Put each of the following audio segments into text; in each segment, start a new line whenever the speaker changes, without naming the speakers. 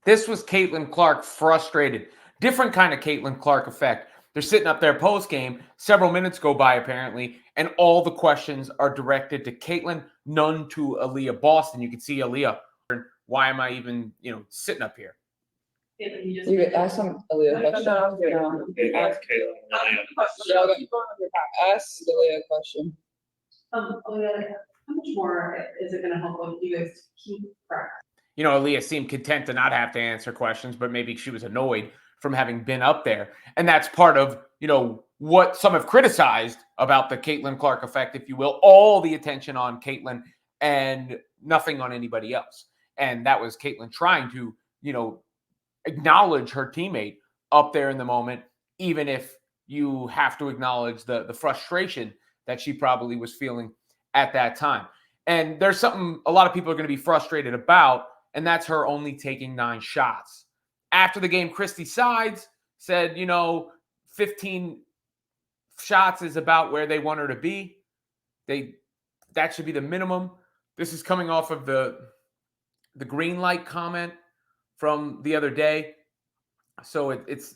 This was Caitlin Clark frustrated. Different kind of Caitlin Clark effect. They're sitting up there post game. Several minutes go by, apparently, and all the questions are directed to Caitlin, none to Aaliyah Boston. You can see Aaliyah. Why am I even, sitting up here?
You could ask some Aaliyah question.
Ask
Ask Aaliyah a question.
Aaliyah, how much more is it going to help you guys keep practice?
Aaliyah seemed content to not have to answer questions, but maybe she was annoyed from having been up there. And that's part of, what some have criticized about the Caitlin Clark effect, if you will, all the attention on Caitlin and nothing on anybody else. And that was Caitlin trying to, acknowledge her teammate up there in the moment, even if you have to acknowledge the frustration that she probably was feeling at that time. And there's something a lot of people are going to be frustrated about, and that's her only taking 9 shots. After the game, Christy Sides said, 15 shots is about where they want her to be. That should be the minimum. This is coming off of the green light comment from the other day. So it's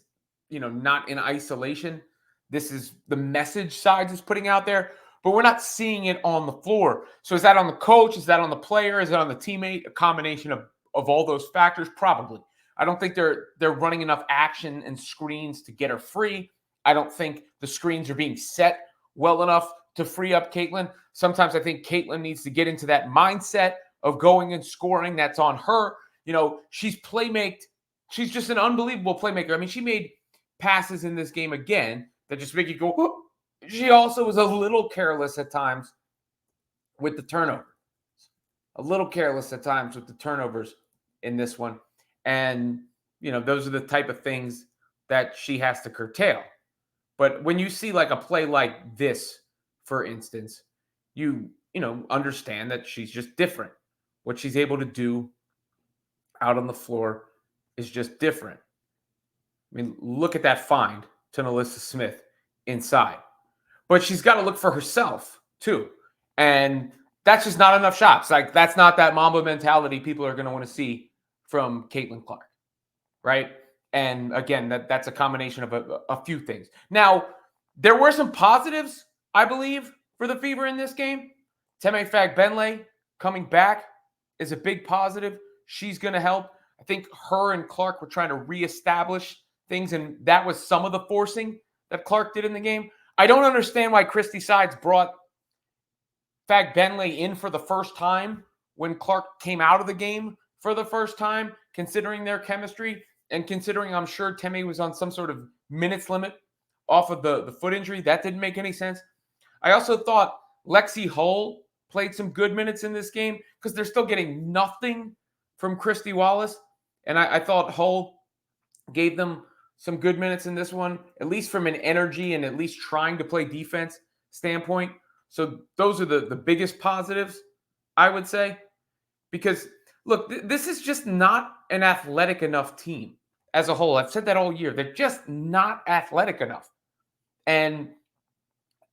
not in isolation. This is the message Sides is putting out there, but we're not seeing it on the floor. So is that on the coach? Is that on the player? Is it on the teammate? A combination of all those factors? Probably. I don't think they're running enough action and screens to get her free. I don't think the screens are being set well enough to free up Caitlin. Sometimes I think Caitlin needs to get into that mindset of going and scoring. That's on her. She's just an unbelievable playmaker. I mean, she made passes in this game again that just make you go, whoop. She also was a little careless at times with the turnover. A little careless at times with the turnovers in this one. And, those are the type of things that she has to curtail. But when you see like a play like this, for instance, you understand that she's just different. What she's able to do out on the floor is just different. I mean, look at that find to Nalissa Smith inside. But she's got to look for herself, too. And that's just not enough shots. Like, that's not that Mamba mentality people are going to want to see from Caitlin Clark, right? And again, that's a combination of a few things. Now, there were some positives, I believe, for the Fever in this game. Teme Fagbenle coming back is a big positive. She's going to help. I think her and Clark were trying to reestablish things, and that was some of the forcing that Clark did in the game. I don't understand why Christy Sides brought Fagbenle in for the first time when Clark came out of the game for the first time, considering their chemistry and considering I'm sure Teme was on some sort of minutes limit off of the foot injury. That didn't make any sense. I also thought Lexi Hull played some good minutes in this game because they're still getting nothing from Christy Wallace. And I thought Hull gave them some good minutes in this one, at least from an energy and at least trying to play defense standpoint. So those are the biggest positives, I would say. Because, look, this is just not an athletic enough team as a whole. I've said that all year. They're just not athletic enough. And,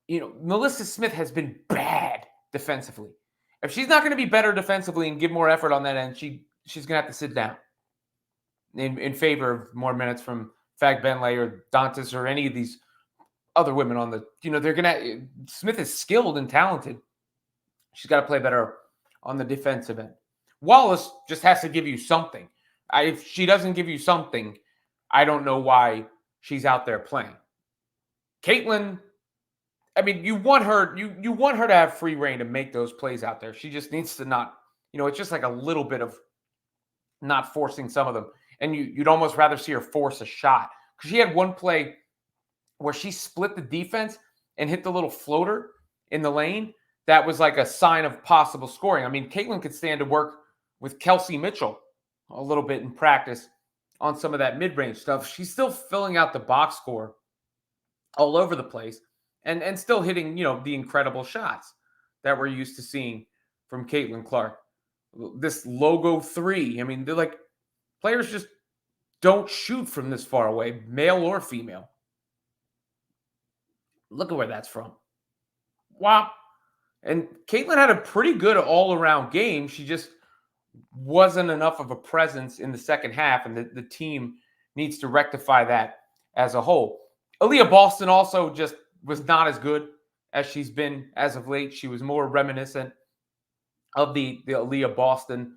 Nalissa Smith has been bad defensively. If she's not going to be better defensively and give more effort on that end, she's going to have to sit down in favor of more minutes from Fagbenle or Dantas or any of these other women on the, they're going to, Smith is skilled and talented. She's got to play better on the defensive end. Wallace just has to give you something. If she doesn't give you something, I don't know why she's out there playing. Caitlin, I mean, you want her to have free reign to make those plays out there. She just needs to not, it's just like a little bit of not forcing some of them. And you'd almost rather see her force a shot. Because she had one play where she split the defense and hit the little floater in the lane. That was like a sign of possible scoring. I mean, Caitlin could stand to work with Kelsey Mitchell a little bit in practice on some of that mid-range stuff. She's still filling out the box score all over the place and still hitting, the incredible shots that we're used to seeing from Caitlin Clark. This logo 3, I mean, they're like, players just don't shoot from this far away, male or female. Look at where that's from. Wow. And Caitlin had a pretty good all-around game. She just wasn't enough of a presence in the second half, and the team needs to rectify that as a whole. Aaliyah Boston also just was not as good as she's been as of late. She was more reminiscent of the Aaliyah Boston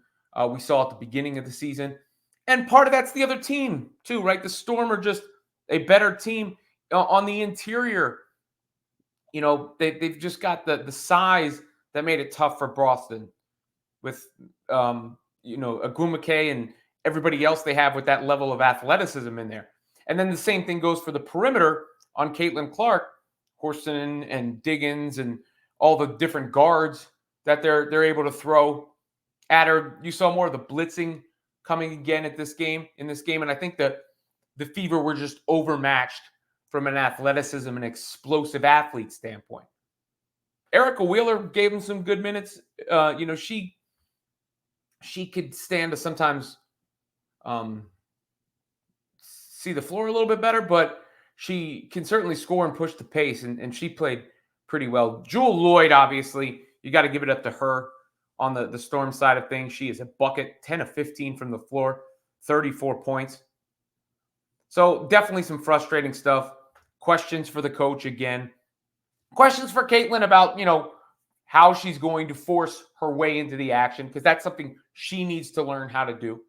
we saw at the beginning of the season. And part of that's the other team, too, right? The Storm are just a better team on the interior. They've just got the size that made it tough for Boston with, Agumake and everybody else they have with that level of athleticism in there. And then the same thing goes for the perimeter on Caitlin Clark, Horston and Diggins and all the different guards that they're able to throw at her. You saw more of the blitzing coming again in this game. And I think that the Fever were just overmatched from an athleticism and explosive athlete standpoint. Erica Wheeler gave him some good minutes. She could stand to sometimes see the floor a little bit better, but she can certainly score and push the pace, and she played pretty well. Jewel Lloyd, obviously, you got to give it up to her on the Storm side of things. She is a bucket, 10 of 15 from the floor, 34 points. So definitely some frustrating stuff. Questions for the coach again. Questions for Caitlin about, how she's going to force her way into the action, because that's something she needs to learn how to do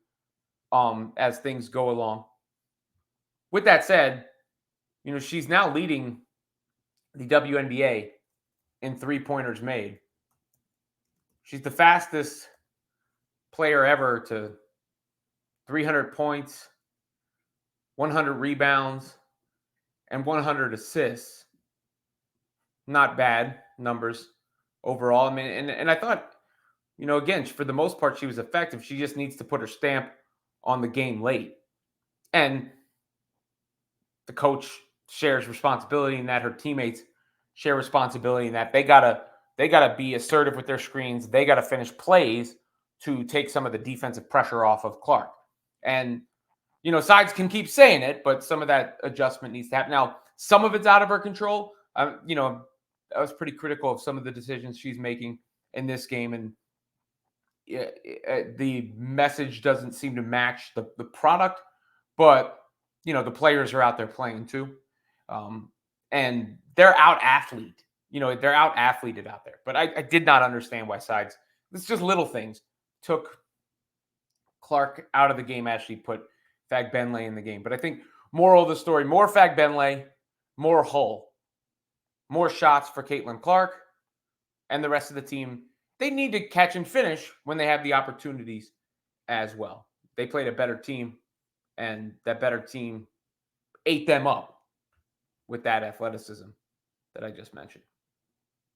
as things go along. With that said, she's now leading the WNBA in three-pointers made. She's the fastest player ever to 300 points, 100 rebounds, and 100 assists. Not bad numbers overall. I mean, and I thought, again, for the most part, she was effective. She just needs to put her stamp on the game late. And the coach shares responsibility in that. Her teammates share responsibility in that. They gotta be assertive with their screens. They gotta finish plays to take some of the defensive pressure off of Clark. And sides can keep saying it, but some of that adjustment needs to happen. Now, some of it's out of her control. I was pretty critical of some of the decisions she's making in this game, and the message doesn't seem to match the product. But the players are out there playing too, and they're out athlete. They're out athleted out there. But I did not understand why sides. It's just little things took Clark out of the game. Actually, put Fagbenle in the game. But I think moral of the story: more Fagbenle, more Hull, more shots for Caitlin Clark, and the rest of the team. They need to catch and finish when they have the opportunities as well. They played a better team, and that better team ate them up with that athleticism that I just mentioned.